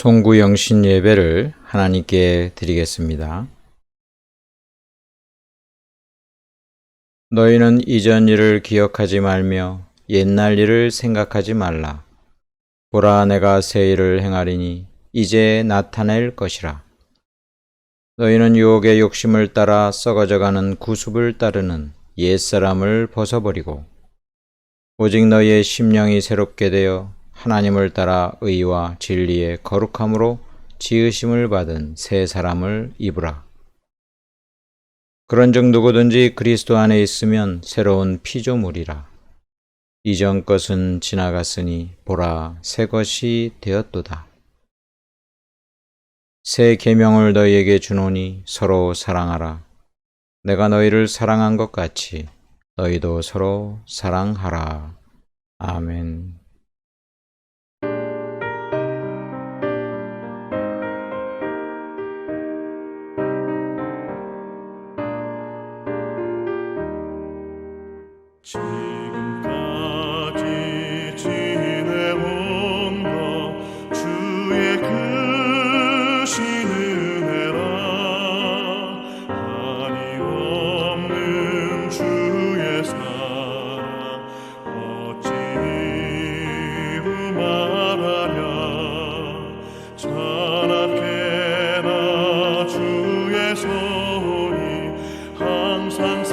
송구영신 예배를 하나님께 드리겠습니다. 너희는 이전 일을 기억하지 말며 옛날 일을 생각하지 말라. 보라, 내가 새 일을 행하리니 이제 나타낼 것이라. 너희는 유혹의 욕심을 따라 썩어져가는 구습을 따르는 옛사람을 벗어버리고 오직 너희의 심령이 새롭게 되어 하나님을 따라 의와 진리의 거룩함으로 지으심을 받은 새 사람을 입으라. 그런즉 누구든지 그리스도 안에 있으면 새로운 피조물이라. 이전 것은 지나갔으니 보라, 새 것이 되었도다. 새 계명을 너희에게 주노니 서로 사랑하라. 내가 너희를 사랑한 것 같이 너희도 서로 사랑하라. 아멘. 지금까지 지내온 것 주의 크신 은혜라. 한이 없는 주의 사랑 어찌 이루 말하랴. 찬악해나 주의 손이 항상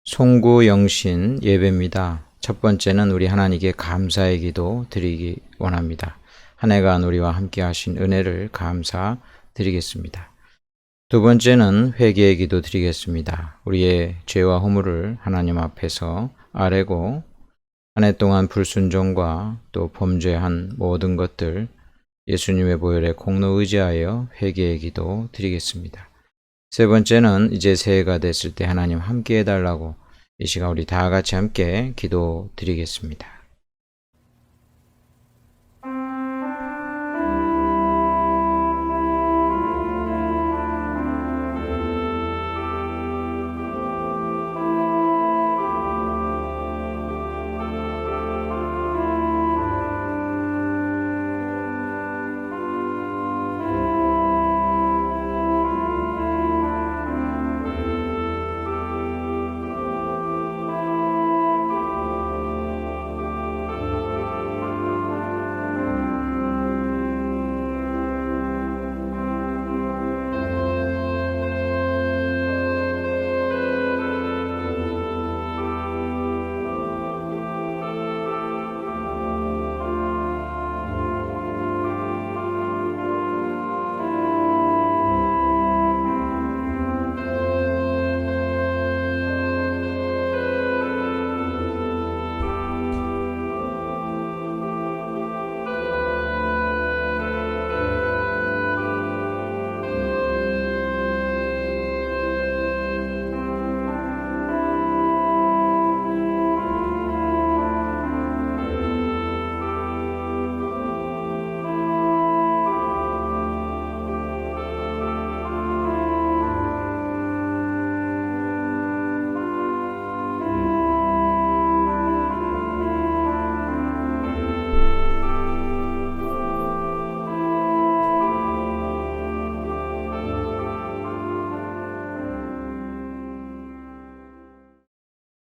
송구영신 예배입니다. 첫 번째는 우리 하나님께 감사의 기도 드리기 원합니다. 한 해간 우리와 함께 하신 은혜를 감사드리겠습니다. 두 번째는 회개의 기도 드리겠습니다. 우리의 죄와 허물을 하나님 앞에서 아뢰고 한 해 동안 불순종과 또 범죄한 모든 것들 예수님의 보혈에 공로 의지하여 회개의 기도 드리겠습니다. 세 번째는 이제 새해가 됐을 때 하나님 함께 해달라고 이 시간 우리 다 같이 함께 기도 드리겠습니다.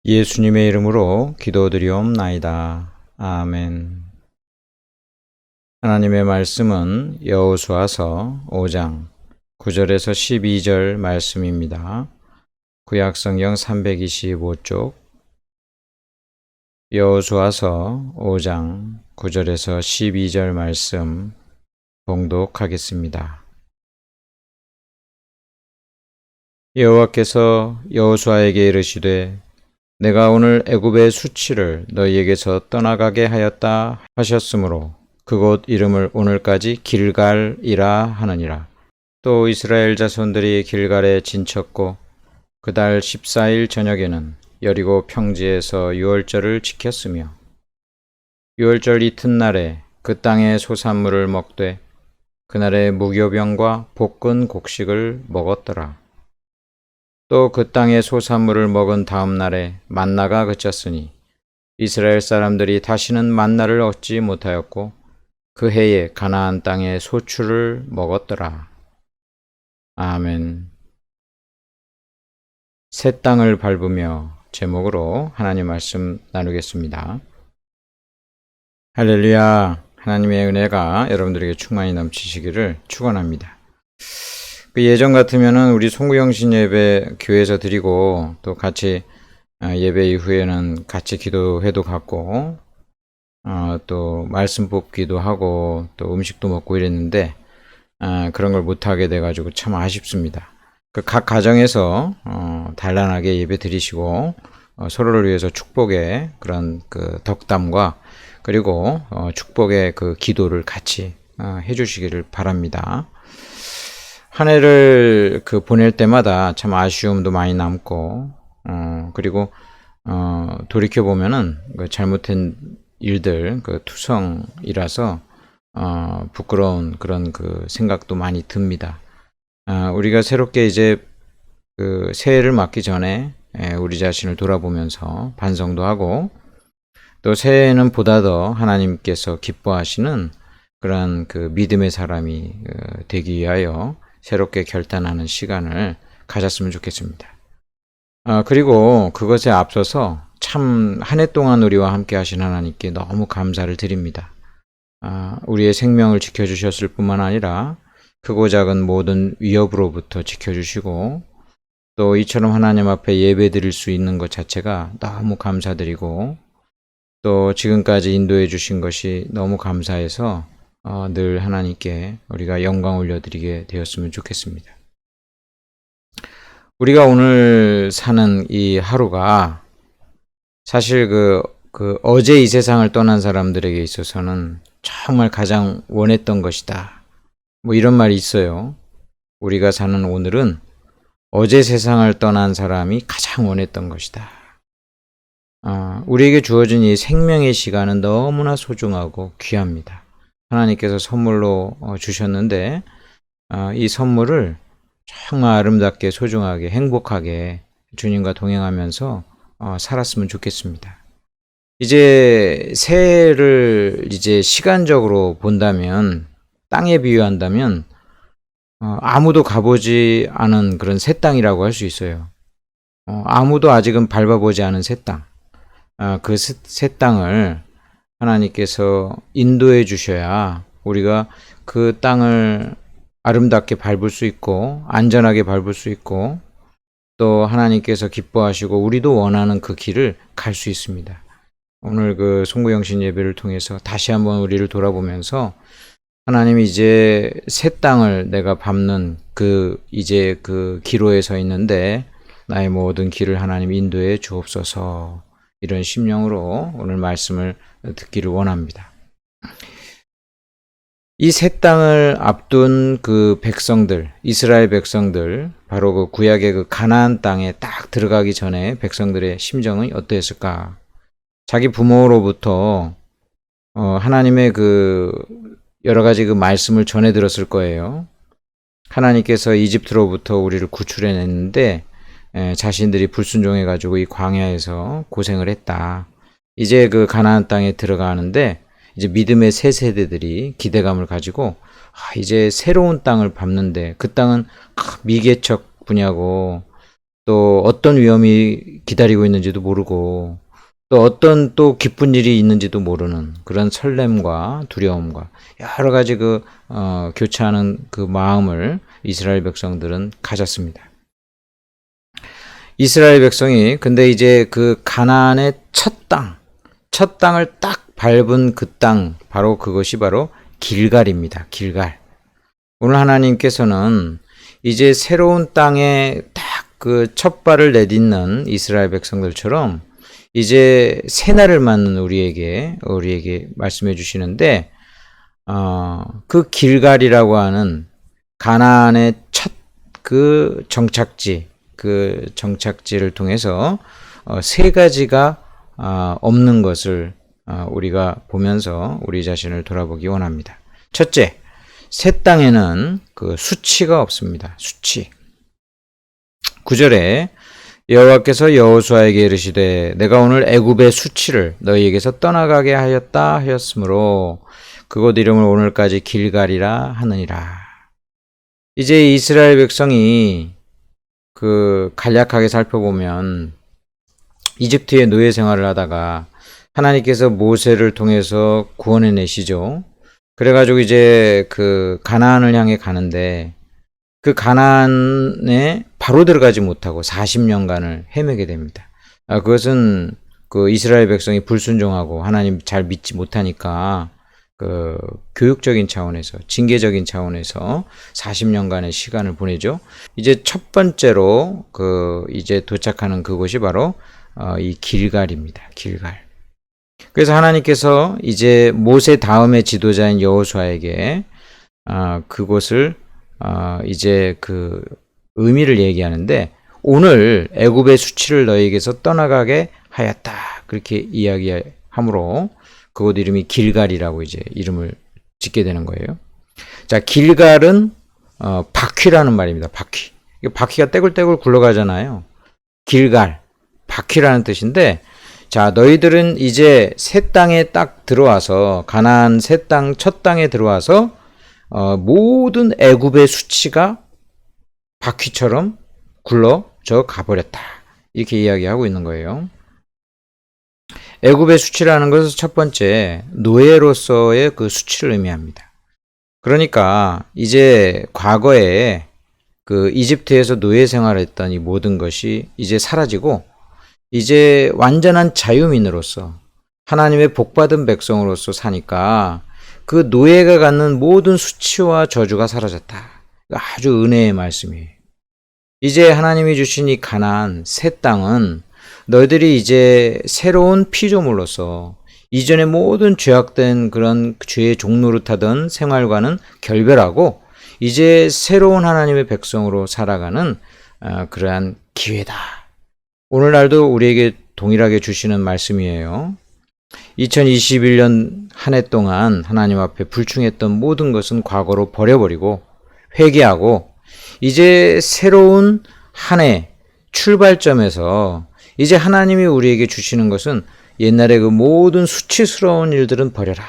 예수님의 이름으로 기도드리옵나이다. 아멘. 하나님의 말씀은 여호수아서 5장 9절에서 12절 말씀입니다. 구약성경 325쪽 여호수아서 5장 9절에서 12절 말씀 봉독하겠습니다. 여호와께서 여호수아에게 이르시되 내가 오늘 애굽의 수치를 너희에게서 떠나가게 하였다 하셨으므로 그곳 이름을 오늘까지 길갈이라 하느니라. 또 이스라엘 자손들이 길갈에 진쳤고 그달 14일 저녁에는 여리고 평지에서 유월절을 지켰으며 유월절 이튿날에 그 땅의 소산물을 먹되 그날에 무교병과 볶은 곡식을 먹었더라. 또 그 땅의 소산물을 먹은 다음 날에 만나가 그쳤으니 이스라엘 사람들이 다시는 만나를 얻지 못하였고 그 해에 가나안 땅의 소출을 먹었더라. 아멘. 새 땅을 밟으며 제목으로 하나님 말씀 나누겠습니다. 할렐루야. 하나님의 은혜가 여러분들에게 충만히 넘치시기를 축원합니다. 그 예전 같으면은 우리 송구영신 예배 교회에서 드리고 또 같이 예배 이후에는 같이 기도회도 갖고 또 말씀 뽑기도 하고 또 음식도 먹고 이랬는데 그런 걸 못하게 돼가지고 참 아쉽습니다. 그 각 가정에서 단란하게 예배 드리시고 서로를 위해서 축복의 그런 그 덕담과 그리고 축복의 그 기도를 같이 해주시기를 바랍니다. 한 해를 그 보낼 때마다 참 아쉬움도 많이 남고 그리고 돌이켜 보면은 그 잘못된 일들 그 투성이라서 부끄러운 그런 그 생각도 많이 듭니다. 우리가 새롭게 이제 그 새해를 맞기 전에 우리 자신을 돌아보면서 반성도 하고 또 새해에는 보다 더 하나님께서 기뻐하시는 그런 그 믿음의 사람이 되기 위하여 새롭게 결단하는 시간을 가졌으면 좋겠습니다. 그리고 그것에 앞서서 참 한 해 동안 우리와 함께 하신 하나님께 너무 감사를 드립니다. 우리의 생명을 지켜주셨을 뿐만 아니라 크고 작은 모든 위협으로부터 지켜주시고 또 이처럼 하나님 앞에 예배 드릴 수 있는 것 자체가 너무 감사드리고 또 지금까지 인도해 주신 것이 너무 감사해서 늘 하나님께 우리가 영광 올려드리게 되었으면 좋겠습니다. 우리가 오늘 사는 이 하루가 사실 그 어제 이 세상을 떠난 사람들에게 있어서는 정말 가장 원했던 것이다. 뭐 이런 말이 있어요. 우리가 사는 오늘은 어제 세상을 떠난 사람이 가장 원했던 것이다. 우리에게 주어진 이 생명의 시간은 너무나 소중하고 귀합니다. 하나님께서 선물로 주셨는데 이 선물을 정말 아름답게 소중하게 행복하게 주님과 동행하면서 살았으면 좋겠습니다. 이제 새해를 이제 시간적으로 본다면 땅에 비유한다면 아무도 가보지 않은 그런 새 땅이라고 할 수 있어요. 아무도 아직은 밟아보지 않은 새 땅. 그 새 땅을 하나님께서 인도해 주셔야 우리가 그 땅을 아름답게 밟을 수 있고 안전하게 밟을 수 있고 또 하나님께서 기뻐하시고 우리도 원하는 그 길을 갈 수 있습니다. 오늘 그 송구영신 예배를 통해서 다시 한번 우리를 돌아보면서 하나님이 이제 새 땅을 내가 밟는 이제 그 기로에 서 있는데 나의 모든 길을 하나님 인도해 주옵소서. 이런 심령으로 오늘 말씀을 듣기를 원합니다. 이 새 땅을 앞둔 그 백성들, 이스라엘 백성들, 바로 그 구약의 그 가나안 땅에 딱 들어가기 전에 백성들의 심정은 어떠했을까? 자기 부모로부터 하나님의 그 여러 가지 그 말씀을 전해 들었을 거예요. 하나님께서 이집트로부터 우리를 구출해냈는데 자신들이 불순종해가지고 이 광야에서 고생을 했다. 이제 그 가나안 땅에 들어가는데 이제 믿음의 새 세대들이 기대감을 가지고 이제 새로운 땅을 밟는데 그 땅은 미개척 분야고 또 어떤 위험이 기다리고 있는지도 모르고 또 어떤 또 기쁜 일이 있는지도 모르는 그런 설렘과 두려움과 여러 가지 교차하는 그 마음을 이스라엘 백성들은 가졌습니다. 이스라엘 백성이 근데 이제 그 가나안의 첫 땅을 딱 밟은 그 땅, 바로 그것이 바로 길갈입니다. 길갈. 오늘 하나님께서는 이제 새로운 땅에 딱 그 첫 발을 내딛는 이스라엘 백성들처럼 이제 새날을 맞는 우리에게 말씀해 주시는데, 그 길갈이라고 하는 가나안의 첫 그 정착지를 통해서 세 가지가 없는 것을 우리가 보면서 우리 자신을 돌아보기 원합니다. 첫째, 새 땅에는 그 수치가 없습니다. 수치. 9절에 여호와께서 여호수아에게 이르시되 내가 오늘 애굽의 수치를 너희에게서 떠나가게 하였다 하였으므로 그곳 이름을 오늘까지 길갈이라 하느니라. 이제 이스라엘 백성이 그 간략하게 살펴보면 이집트의 노예 생활을 하다가 하나님께서 모세를 통해서 구원해 내시죠. 그래가지고 이제 그 가나안을 향해 가는데 그 가나안에 바로 들어가지 못하고 40년간을 헤매게 됩니다. 그것은 그 이스라엘 백성이 불순종하고 하나님 잘 믿지 못하니까 그 교육적인 차원에서, 징계적인 차원에서 40년간의 시간을 보내죠. 이제 첫 번째로 이제 도착하는 그곳이 바로 이 길갈입니다. 길갈. 그래서 하나님께서 이제 모세 다음의 지도자인 여호수아에게 그곳을 이제 그 의미를 얘기하는데, 오늘 애굽의 수치를 너희에게서 떠나가게 하였다, 그렇게 이야기함으로 그곳 이름이 길갈이라고 이제 이름을 짓게 되는 거예요. 자, 길갈은 바퀴라는 말입니다. 바퀴가 떼굴떼굴 굴러가잖아요. 길갈, 바퀴라는 뜻인데, 자, 너희들은 이제 새 땅에 딱 들어와서, 가나안 새 땅, 첫 땅에 들어와서 모든 애굽의 수치가 바퀴처럼 굴러져 가버렸다, 이렇게 이야기하고 있는 거예요. 애굽의 수치라는 것은 첫 번째, 노예로서의 그 수치를 의미합니다. 그러니까 이제 과거에 그 이집트에서 노예 생활했던 이 모든 것이 이제 사라지고 이제 완전한 자유민으로서 하나님의 복받은 백성으로서 사니까 그 노예가 갖는 모든 수치와 저주가 사라졌다. 아주 은혜의 말씀이에요. 이제 하나님이 주신 이 가나안 새 땅은 너희들이 이제 새로운 피조물로서 이전의 모든 죄악된 그런 죄의 종노릇하던 생활과는 결별하고 이제 새로운 하나님의 백성으로 살아가는 그러한 기회다. 오늘날도 우리에게 동일하게 주시는 말씀이에요. 2021년 한 해 동안 하나님 앞에 불충했던 모든 것은 과거로 버려버리고 회개하고 이제 새로운 한 해 출발점에서 이제 하나님이 우리에게 주시는 것은 옛날에 그 모든 수치스러운 일들은 버려라.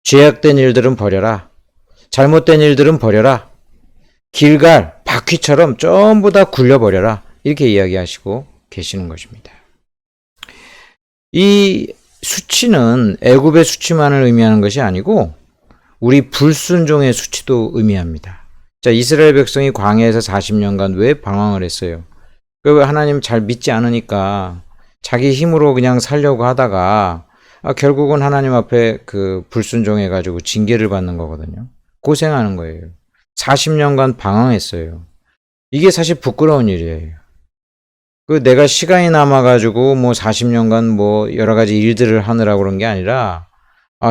죄악된 일들은 버려라. 잘못된 일들은 버려라. 길갈, 바퀴처럼 전부 다 굴려버려라. 이렇게 이야기하시고 계시는 것입니다. 이 수치는 애굽의 수치만을 의미하는 것이 아니고 우리 불순종의 수치도 의미합니다. 자, 이스라엘 백성이 광야에서 40년간 왜 방황을 했어요? 하나님 잘 믿지 않으니까 자기 힘으로 그냥 살려고 하다가 결국은 하나님 앞에 그 불순종해가지고 징계를 받는 거거든요. 고생하는 거예요. 40년간 방황했어요. 이게 사실 부끄러운 일이에요. 내가 시간이 남아가지고 40년간 여러 가지 일들을 하느라고 그런 게 아니라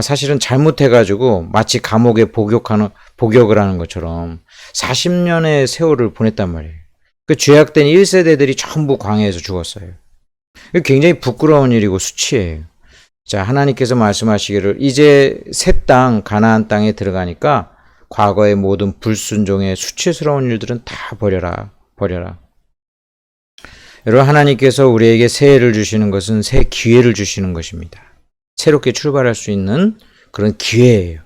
사실은 잘못해가지고 마치 감옥에 복역을 하는 것처럼 40년의 세월을 보냈단 말이에요. 그 죄악된 1세대들이 전부 광야에서 죽었어요. 굉장히 부끄러운 일이고 수치예요. 자, 하나님께서 말씀하시기를 이제 새 땅, 가나안 땅에 들어가니까 과거의 모든 불순종의 수치스러운 일들은 다 버려라. 여러분, 하나님께서 우리에게 새해를 주시는 것은 새 기회를 주시는 것입니다. 새롭게 출발할 수 있는 그런 기회예요.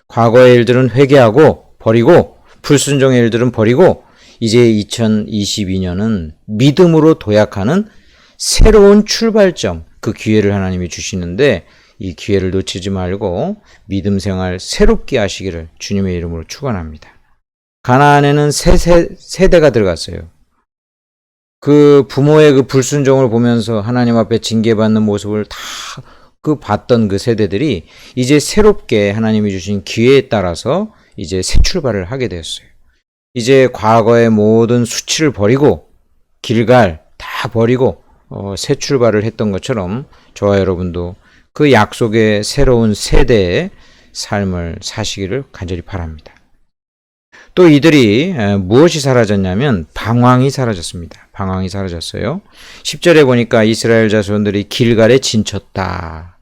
과거의 일들은 회개하고 버리고 불순종의 일들은 버리고 이제 2022년은 믿음으로 도약하는 새로운 출발점, 그 기회를 하나님이 주시는데 이 기회를 놓치지 말고 믿음 생활 새롭게 하시기를 주님의 이름으로 축원합니다. 가나안에는 세 세대가 들어갔어요. 그 부모의 그 불순종을 보면서 하나님 앞에 징계받는 모습을 다 봤던 그 세대들이 이제 새롭게 하나님이 주신 기회에 따라서 이제 새 출발을 하게 되었어요. 이제 과거의 모든 수치를 버리고 길갈 다 버리고 새 출발을 했던 것처럼 저와 여러분도 그 약속의 새로운 세대의 삶을 사시기를 간절히 바랍니다. 또 이들이 무엇이 사라졌냐면 방황이 사라졌습니다. 방황이 사라졌어요. 10절에 보니까 이스라엘 자손들이 길갈에 진쳤다.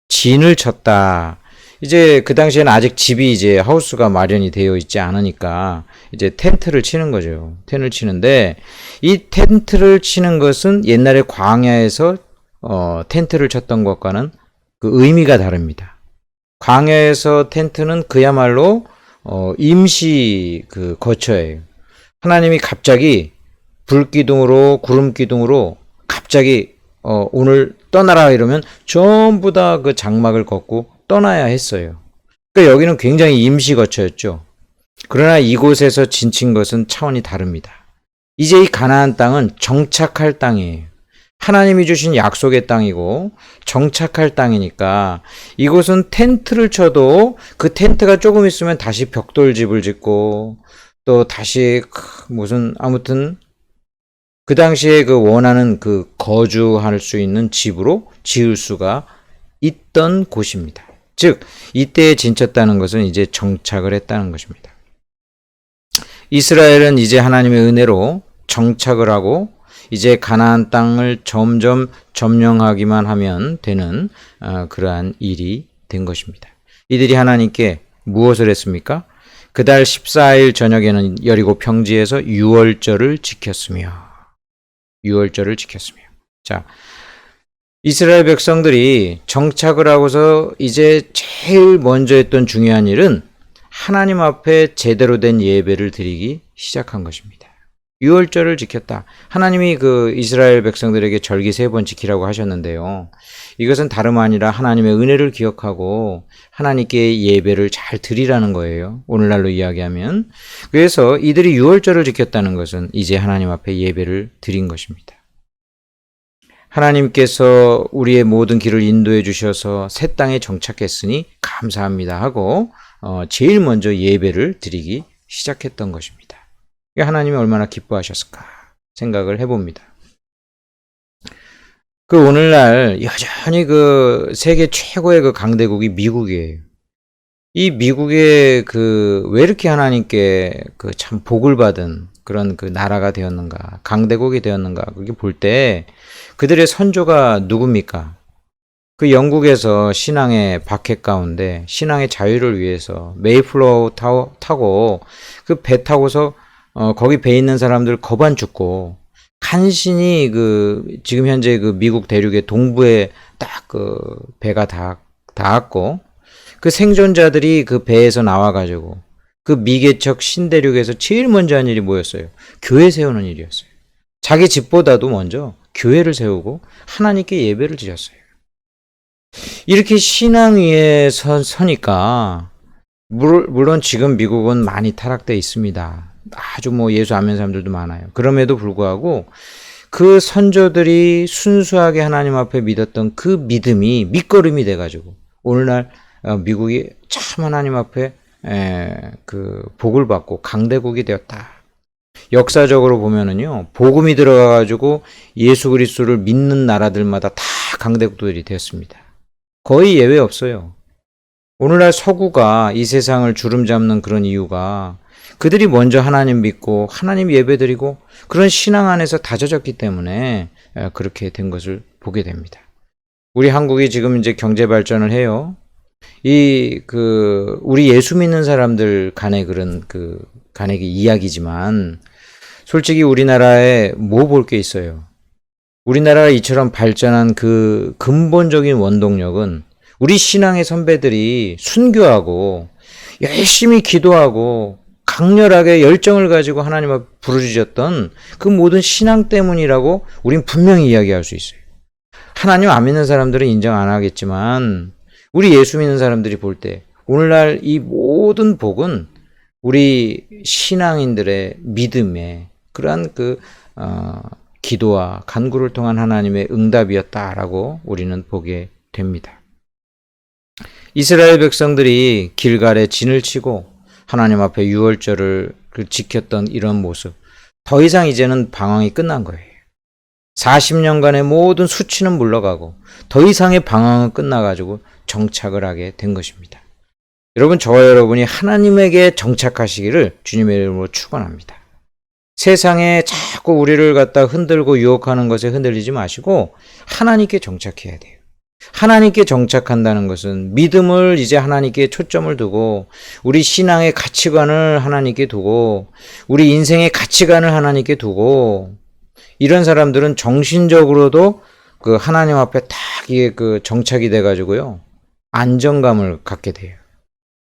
진을 쳤다. 이제 그 당시에는 아직 집이 이제 하우스가 마련이 되어 있지 않으니까 이제 텐트를 치는 거죠. 텐트를 치는데 이 텐트를 치는 것은 옛날에 광야에서 텐트를 쳤던 것과는 그 의미가 다릅니다. 광야에서 텐트는 그야말로 임시 그 거처예요. 하나님이 갑자기 불기둥으로 구름기둥으로 갑자기 오늘 떠나라 이러면 전부 다 그 장막을 걷고 떠나야 했어요. 그러니까 여기는 굉장히 임시 거처였죠. 그러나 이곳에서 진친 것은 차원이 다릅니다. 이제 이 가나안 땅은 정착할 땅이에요. 하나님이 주신 약속의 땅이고 정착할 땅이니까 이곳은 텐트를 쳐도 그 텐트가 조금 있으면 다시 벽돌집을 짓고 또 다시 무슨 아무튼 그 당시에 그 원하는 그 거주할 수 있는 집으로 지을 수가 있던 곳입니다. 즉 이때에 진쳤다는 것은 이제 정착을 했다는 것입니다. 이스라엘은 이제 하나님의 은혜로 정착을 하고 이제 가나안 땅을 점점 점령하기만 하면 되는 그러한 일이 된 것입니다. 이들이 하나님께 무엇을 했습니까? 그달 14일 저녁에는 여리고 평지에서 유월절을 지켰으며 자, 이스라엘 백성들이 정착을 하고서 이제 제일 먼저 했던 중요한 일은 하나님 앞에 제대로 된 예배를 드리기 시작한 것입니다. 유월절을 지켰다. 하나님이 그 이스라엘 백성들에게 절기 3번 지키라고 하셨는데요. 이것은 다름 아니라 하나님의 은혜를 기억하고 하나님께 예배를 잘 드리라는 거예요. 오늘날로 이야기하면. 그래서 이들이 유월절을 지켰다는 것은 이제 하나님 앞에 예배를 드린 것입니다. 하나님께서 우리의 모든 길을 인도해 주셔서 새 땅에 정착했으니 감사합니다 하고 제일 먼저 예배를 드리기 시작했던 것입니다. 하나님이 얼마나 기뻐하셨을까 생각을 해봅니다. 그 오늘날 여전히 그 세계 최고의 그 강대국이 미국이에요. 이 미국의 그 왜 이렇게 하나님께 그 참 복을 받은 그런 그 나라가 되었는가, 강대국이 되었는가, 그렇게 볼 때 그들의 선조가 누굽니까? 그 영국에서 신앙의 박해 가운데 신앙의 자유를 위해서 메이플로우 타고 그 배 타고서 거기 배에 있는 사람들 거반 죽고 간신히 그 지금 현재 그 미국 대륙의 동부에 딱 그 배가 닿았고 그 생존자들이 그 배에서 나와가지고 그 미개척 신대륙에서 제일 먼저 한 일이 뭐였어요? 교회 세우는 일이었어요. 자기 집보다도 먼저 교회를 세우고 하나님께 예배를 드렸어요. 이렇게 신앙 위에 서니까 물론 지금 미국은 많이 타락되어 있습니다. 아주 뭐 예수 안 믿는 사람들도 많아요. 그럼에도 불구하고 그 선조들이 순수하게 하나님 앞에 믿었던 그 믿음이 밑거름이 돼가지고 오늘날 미국이 참 하나님 앞에 그 복을 받고 강대국이 되었다. 역사적으로 보면은요, 복음이 들어가가지고 예수 그리스도를 믿는 나라들마다 다 강대국들이 되었습니다. 거의 예외 없어요. 오늘날 서구가 이 세상을 주름잡는 그런 이유가 그들이 먼저 하나님 믿고 하나님 예배드리고 그런 신앙 안에서 다져졌기 때문에 그렇게 된 것을 보게 됩니다. 우리 한국이 지금 이제 경제 발전을 해요. 우리 예수 믿는 사람들 간의 그런 간의 이야기지만 솔직히 우리나라에 뭐 볼 게 있어요. 우리나라가 이처럼 발전한 그 근본적인 원동력은 우리 신앙의 선배들이 순교하고 열심히 기도하고 강렬하게 열정을 가지고 하나님 앞에 부르짖었던 그 모든 신앙 때문이라고 우린 분명히 이야기할 수 있어요. 하나님 안 믿는 사람들은 인정 안 하겠지만 우리 예수 믿는 사람들이 볼 때 오늘날 이 모든 복은 우리 신앙인들의 믿음에 그러한 기도와 간구를 통한 하나님의 응답이었다라고 우리는 보게 됩니다. 이스라엘 백성들이 길갈에 진을 치고 하나님 앞에 유월절을 지켰던 이런 모습, 더 이상 이제는 방황이 끝난 거예요. 40년간의 모든 수치는 물러가고 더 이상의 방황은 끝나가지고 정착을 하게 된 것입니다. 여러분, 저와 여러분이 하나님에게 정착하시기를 주님의 이름으로 축원합니다. 세상에 자꾸 우리를 갖다 흔들고 유혹하는 것에 흔들리지 마시고 하나님께 정착해야 돼요. 하나님께 정착한다는 것은 믿음을 이제 하나님께 초점을 두고 우리 신앙의 가치관을 하나님께 두고 우리 인생의 가치관을 하나님께 두고 이런 사람들은 정신적으로도 그 하나님 앞에 딱 이게 정착이 돼가지고요 안정감을 갖게 돼요.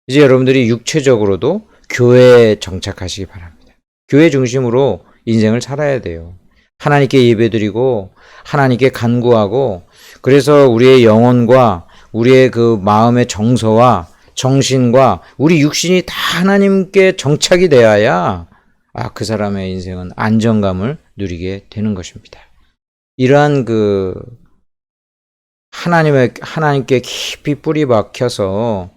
이제 여러분들이 육체적으로도 교회에 정착하시기 바랍니다. 교회 중심으로 인생을 살아야 돼요. 하나님께 예배드리고 하나님께 간구하고 그래서 우리의 영혼과 우리의 그 마음의 정서와 정신과 우리 육신이 다 하나님께 정착이 되어야 그 사람의 인생은 안정감을 누리게 되는 것입니다. 이러한 하나님께 깊이 뿌리 박혀서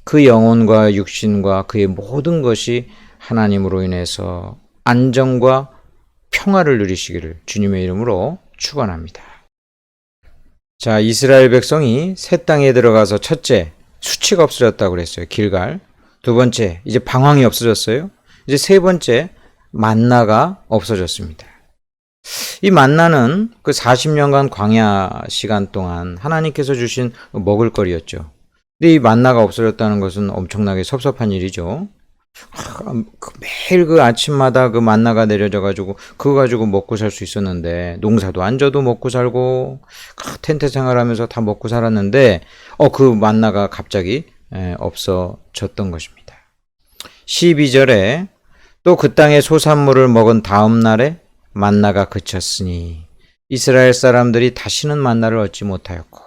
그 영혼과 육신과 그의 모든 것이 하나님으로 인해서 안정과 평화를 누리시기를 주님의 이름으로 축원합니다. 자, 이스라엘 백성이 새 땅에 들어가서 첫째, 수치가 없어졌다고 그랬어요. 길갈. 두 번째, 이제 방황이 없어졌어요. 이제 세 번째, 만나가 없어졌습니다. 이 만나는 그 40년간 광야 시간 동안 하나님께서 주신 먹을거리였죠. 근데 이 만나가 없어졌다는 것은 엄청나게 섭섭한 일이죠. 매일 아침마다 만나가 내려져가지고 그거 가지고 먹고 살 수 있었는데 농사도 안 져도 먹고 살고 텐트 생활하면서 다 먹고 살았는데 그 만나가 갑자기 없어졌던 것입니다. 12절에 또 그 땅의 소산물을 먹은 다음 날에 만나가 그쳤으니 이스라엘 사람들이 다시는 만나를 얻지 못하였고.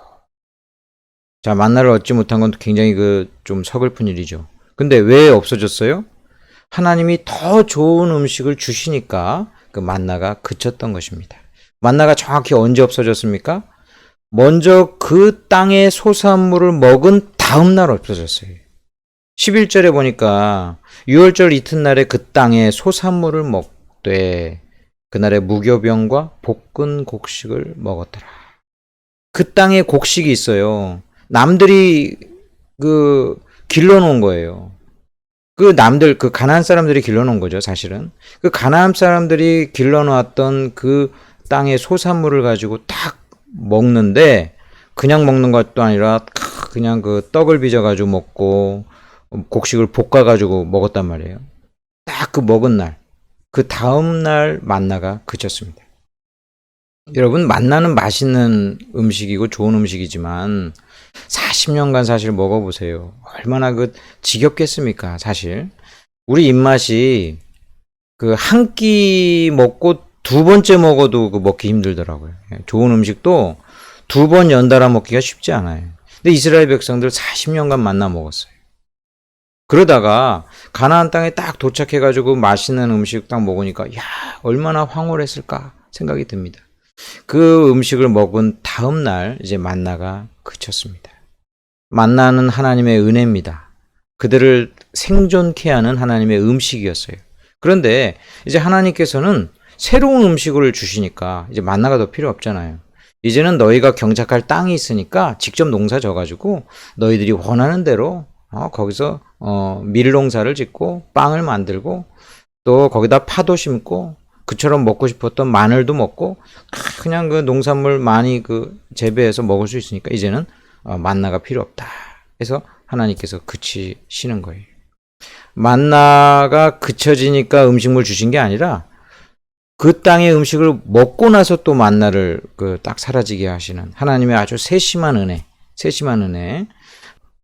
자, 만나를 얻지 못한 건 굉장히 좀 서글픈 일이죠. 근데 왜 없어졌어요? 하나님이 더 좋은 음식을 주시니까 그 만나가 그쳤던 것입니다. 만나가 정확히 언제 없어졌습니까? 먼저 그 땅의 소산물을 먹은 다음 날 없어졌어요. 11절에 보니까 6월절 이튿날에 그 땅의 소산물을 먹되 그날의 무교병과 볶은 곡식을 먹었더라. 그 땅에 곡식이 있어요. 남들이 길러놓은 거예요. 가나안 사람들이 길러놓은 거죠, 사실은. 그 가나안 사람들이 길러놓았던 그 땅의 소산물을 가지고 딱 먹는데, 그냥 먹는 것도 아니라, 그냥 떡을 빚어가지고 먹고, 곡식을 볶아가지고 먹었단 말이에요. 딱 먹은 날, 그 다음날 만나가 그쳤습니다. 여러분, 만나는 맛있는 음식이고 좋은 음식이지만, 40년간 사실 먹어보세요. 얼마나 지겹겠습니까, 사실. 우리 입맛이 한 끼 먹고 두 번째 먹어도 먹기 힘들더라고요. 좋은 음식도 두 번 연달아 먹기가 쉽지 않아요. 근데 이스라엘 백성들 40년간 만나 먹었어요. 그러다가 가나안 땅에 딱 도착해가지고 맛있는 음식 딱 먹으니까 얼마나 황홀했을까 생각이 듭니다. 그 음식을 먹은 다음 날 이제 만나가 그쳤습니다. 만나는 하나님의 은혜입니다. 그들을 생존케 하는 하나님의 음식이었어요. 그런데 이제 하나님께서는 새로운 음식을 주시니까 이제 만나가 더 필요 없잖아요. 이제는 너희가 경작할 땅이 있으니까 직접 농사 져가지고 너희들이 원하는 대로 거기서 밀농사를 짓고 빵을 만들고 또 거기다 파도 심고 그처럼 먹고 싶었던 마늘도 먹고 그냥 농산물 많이 재배해서 먹을 수 있으니까 이제는 만나가 필요 없다. 해서 하나님께서 그치시는 거예요. 만나가 그쳐지니까 음식물 주신 게 아니라 그 땅의 음식을 먹고 나서 또 만나를 딱 사라지게 하시는 하나님의 아주 세심한 은혜.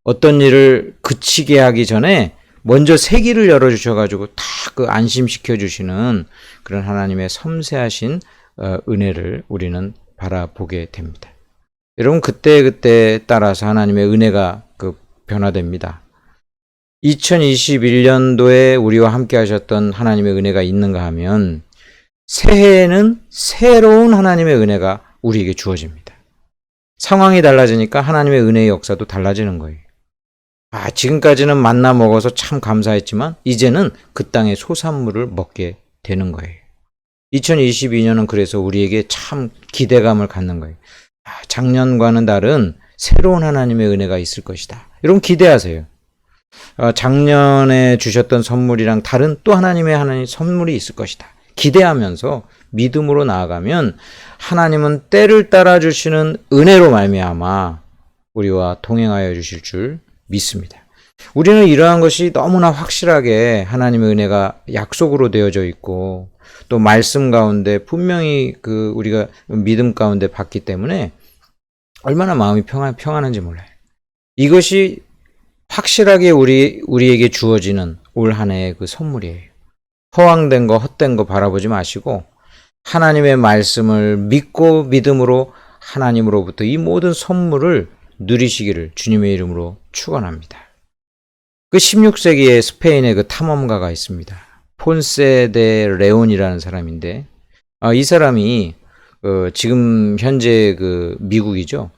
어떤 일을 그치게 하기 전에 먼저 세기를 열어주셔가지고 다 그 안심시켜 주시는 그런 하나님의 섬세하신 은혜를 우리는 바라보게 됩니다. 여러분, 그때 따라서 하나님의 은혜가 그 변화됩니다. 2021년도에 우리와 함께 하셨던 하나님의 은혜가 있는가 하면 새해에는 새로운 하나님의 은혜가 우리에게 주어집니다. 상황이 달라지니까 하나님의 은혜의 역사도 달라지는 거예요. 지금까지는 만나 먹어서 참 감사했지만 이제는 그 땅의 소산물을 먹게 되는 거예요. 2022년은 그래서 우리에게 참 기대감을 갖는 거예요. 작년과는 다른 새로운 하나님의 은혜가 있을 것이다. 여러분, 기대하세요. 작년에 주셨던 선물이랑 다른 또 하나님 선물이 있을 것이다. 기대하면서 믿음으로 나아가면 하나님은 때를 따라 주시는 은혜로 말미암아 우리와 동행하여 주실 줄 믿습니다. 우리는 이러한 것이 너무나 확실하게 하나님의 은혜가 약속으로 되어져 있고 또 말씀 가운데 분명히 우리가 믿음 가운데 받기 때문에 얼마나 마음이 평안한지 몰라요. 이것이 확실하게 우리에게 주어지는 올 한 해의 그 선물이에요. 허황된 거, 헛된 거 바라보지 마시고 하나님의 말씀을 믿고 믿음으로 하나님으로부터 이 모든 선물을 누리시기를 주님의 이름으로 축원합니다. 그 16세기에 스페인의 그 탐험가가 있습니다. 폰세 데 레온이라는 사람인데 이 사람이 지금 현재 미국이죠.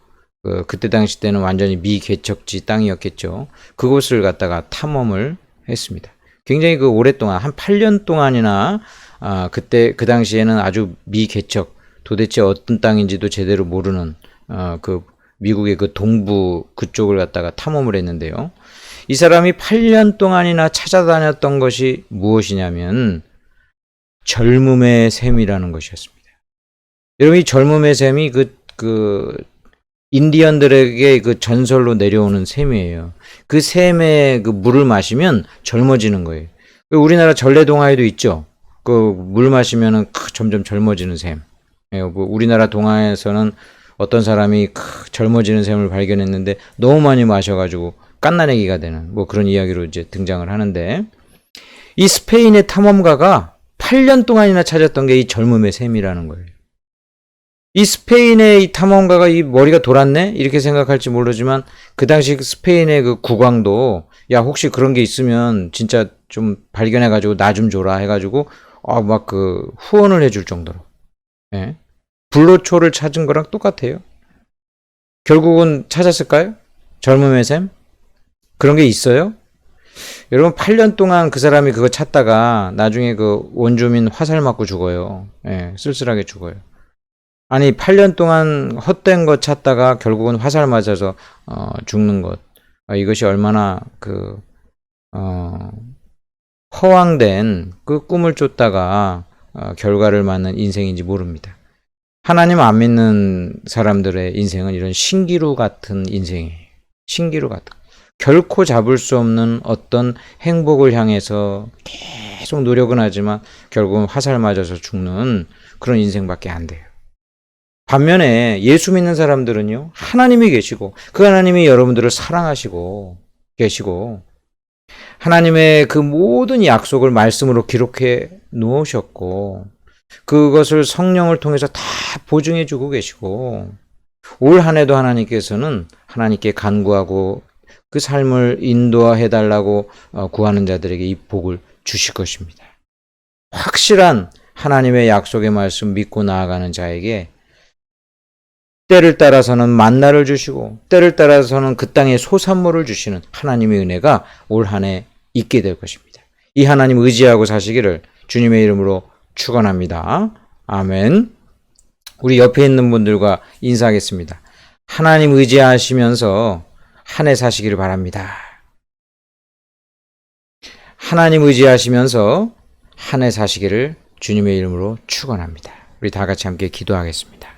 그때 당시 때는 완전히 미개척지 땅이었겠죠. 그곳을 갖다가 탐험을 했습니다. 굉장히 오랫동안 한 8년 동안이나 그때 그 당시에는 아주 미개척, 도대체 어떤 땅인지도 제대로 모르는 미국의 동부 그쪽을 갖다가 탐험을 했는데요. 이 사람이 8년 동안이나 찾아다녔던 것이 무엇이냐면 젊음의 샘이라는 것이었습니다. 여러분, 이 젊음의 샘이 인디언들에게 전설로 내려오는 샘이에요. 그 샘의 물을 마시면 젊어지는 거예요. 우리나라 전래동화에도 있죠. 물 마시면은 점점 젊어지는 샘. 우리나라 동화에서는 어떤 사람이 젊어지는 샘을 발견했는데 너무 많이 마셔가지고 깐나내기가 되는 그런 이야기로 이제 등장을 하는데, 이 스페인의 탐험가가 8년 동안이나 찾았던 게 이 젊음의 샘이라는 거예요. 이 스페인의 이 탐험가가 이 머리가 돌았네? 이렇게 생각할지 모르지만 그 당시 스페인의 국왕도 혹시 그런 게 있으면 진짜 좀 발견해가지고 나 좀 줘라 해가지고 후원을 해줄 정도로. 예. 불로초를 찾은 거랑 똑같아요. 결국은 찾았을까요? 젊음의 샘? 그런 게 있어요? 여러분, 8년 동안 그 사람이 그거 찾다가 나중에 원주민 화살 맞고 죽어요. 예, 쓸쓸하게 죽어요. 아니, 8년 동안 헛된 것 찾다가 결국은 화살 맞아서 죽는 것. 이것이 얼마나 허황된 꿈을 쫓다가 결과를 맞는 인생인지 모릅니다. 하나님 안 믿는 사람들의 인생은 이런 신기루 같은 인생이에요. 신기루 같은. 결코 잡을 수 없는 어떤 행복을 향해서 계속 노력은 하지만 결국은 화살 맞아서 죽는 그런 인생밖에 안 돼요. 반면에 예수 믿는 사람들은요, 하나님이 계시고 그 하나님이 여러분들을 사랑하시고 계시고 하나님의 그 모든 약속을 말씀으로 기록해 놓으셨고 그것을 성령을 통해서 다 보증해 주고 계시고 올 한 해도 하나님께서는 하나님께 간구하고 그 삶을 인도해 달라고 구하는 자들에게 이 복을 주실 것입니다. 확실한 하나님의 약속의 말씀 믿고 나아가는 자에게 때를 따라서는 만나를 주시고 때를 따라서는 그 땅에 소산물을 주시는 하나님의 은혜가 올 한 해 있게 될 것입니다. 이 하나님 의지하고 사시기를 주님의 이름으로 축원합니다. 아멘. 우리 옆에 있는 분들과 인사하겠습니다. 하나님 의지하시면서 한 해 사시기를 바랍니다. 하나님 의지하시면서 한 해 사시기를 주님의 이름으로 축원합니다. 우리 다 같이 함께 기도하겠습니다.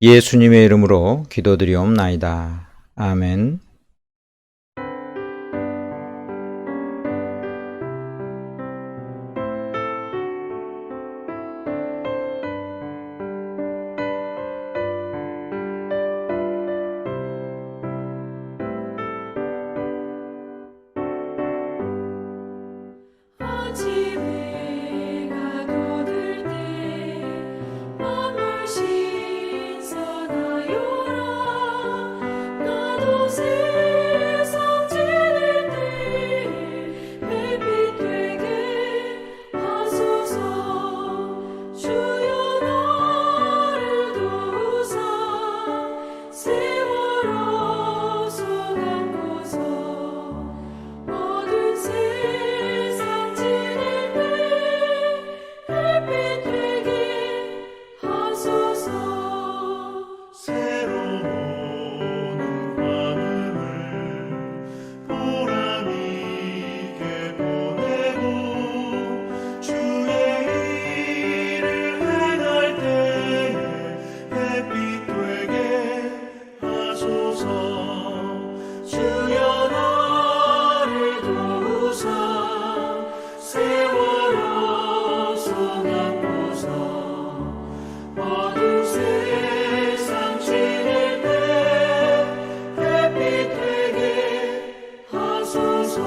예수님의 이름으로 기도드리옵나이다. 아멘. 아침에 가둬들 때 만물 신선하여라. 나도 세상 지낼 때 햇빛 되게 하소서. 주여 나를 도우사 세월호 소감고서 어두운 세상 지낼 때 햇빛 되게 하소서. 새로운 하늘을 보람 있게 보내고 주의 일을 행할 때에 햇빛 되게 하소서. 주여 나를 도우사 세월호 소망고서 어두운 세상 지낼 때 햇빛 되게 하소서.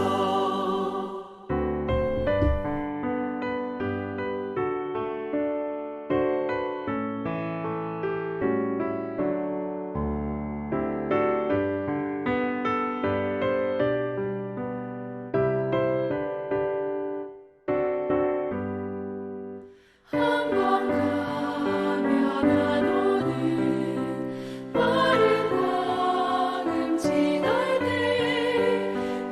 한 번 가면 안 오는 마른 광음 지날 때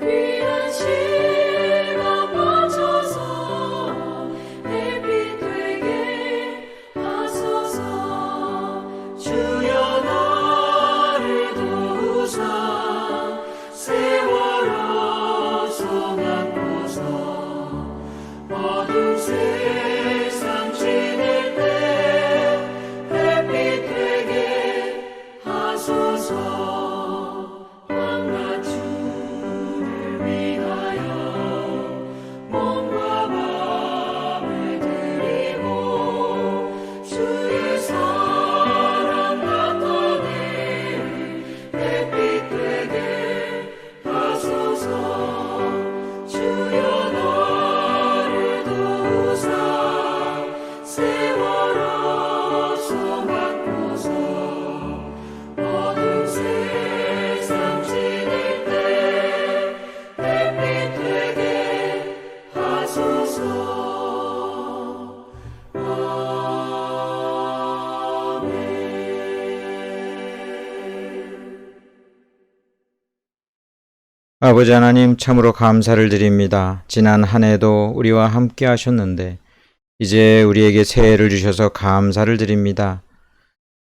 귀한 시간 맞춰서 햇빛 되게 하소서. 주여 나를 도우사 세월호 소망고서 어두운 세상 지낼 때 햇빛 되게 하소서. 왕라주를 위하여 몸과 마음을 드리고 주의 사랑 나타내는 햇빛 되게 하소서. 주여 나를 도우사 세월호 소망고서 어두운 세상 지낼 때 햇빛 되게 하소서. 아버지 하나님, 참으로 감사를 드립니다. 지난 한 해도 우리와 함께 하셨는데 이제 우리에게 새해를 주셔서 감사를 드립니다.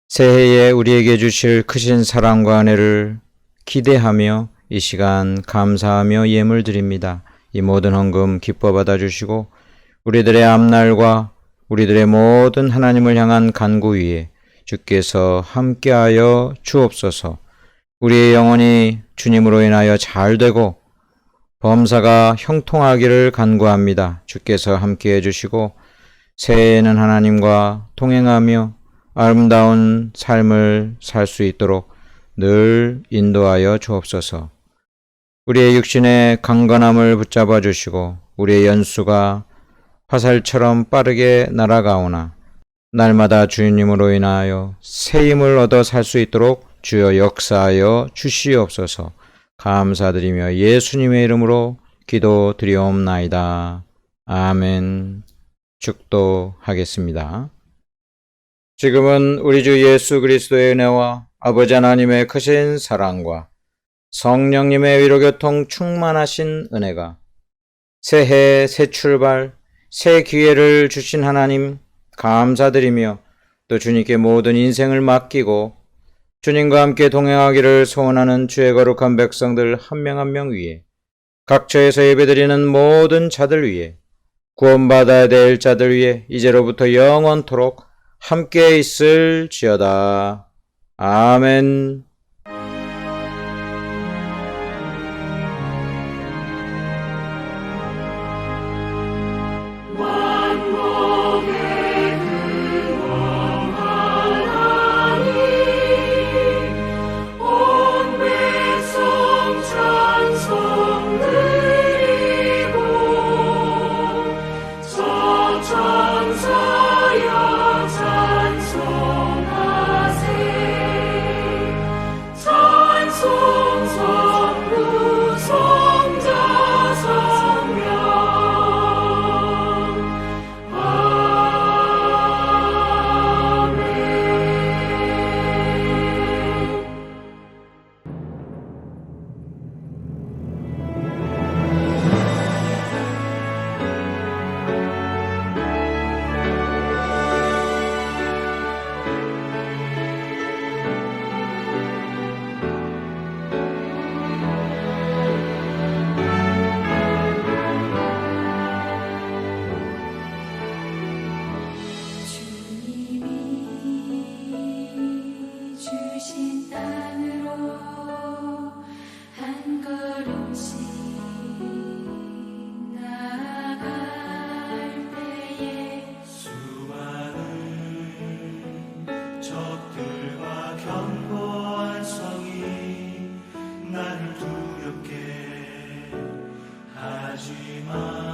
새해에 우리에게 주실 크신 사랑과 은혜를 기대하며 이 시간 감사하며 예물 드립니다. 이 모든 헌금 기뻐 받아주시고 우리들의 앞날과 우리들의 모든 하나님을 향한 간구 위에 주께서 함께하여 주옵소서. 우리의 영혼이 주님으로 인하여 잘되고 범사가 형통하기를 간구합니다. 주께서 함께해 주시고 새해에는 하나님과 동행하며 아름다운 삶을 살 수 있도록 늘 인도하여 주옵소서. 우리의 육신의 강건함을 붙잡아 주시고 우리의 연수가 화살처럼 빠르게 날아가오나 날마다 주님으로 인하여 새 힘을 얻어 살 수 있도록 주여 역사하여 주시옵소서. 감사드리며 예수님의 이름으로 기도드리옵나이다. 아멘. 축도하겠습니다. 지금은 우리 주 예수 그리스도의 은혜와 아버지 하나님의 크신 사랑과 성령님의 위로교통 충만하신 은혜가 새해 새 출발 새 기회를 주신 하나님 감사드리며 또 주님께 모든 인생을 맡기고 주님과 함께 동행하기를 소원하는 주의 거룩한 백성들 한 명 한 명 위에 각처에서 예배드리는 모든 자들 위에 구원받아야 될 자들 위에 이제로부터 영원토록 함께 있을지어다. 아멘. 만국의 근원 하나님 온 백성 찬송 드리고 저 천사여 찬송하세 찬송 성부 성자 성령 주님이 주신 땅으로 한 걸음씩 나아갈 때에 수많은 적들과 견고한 성이 나를 두렵게 하지만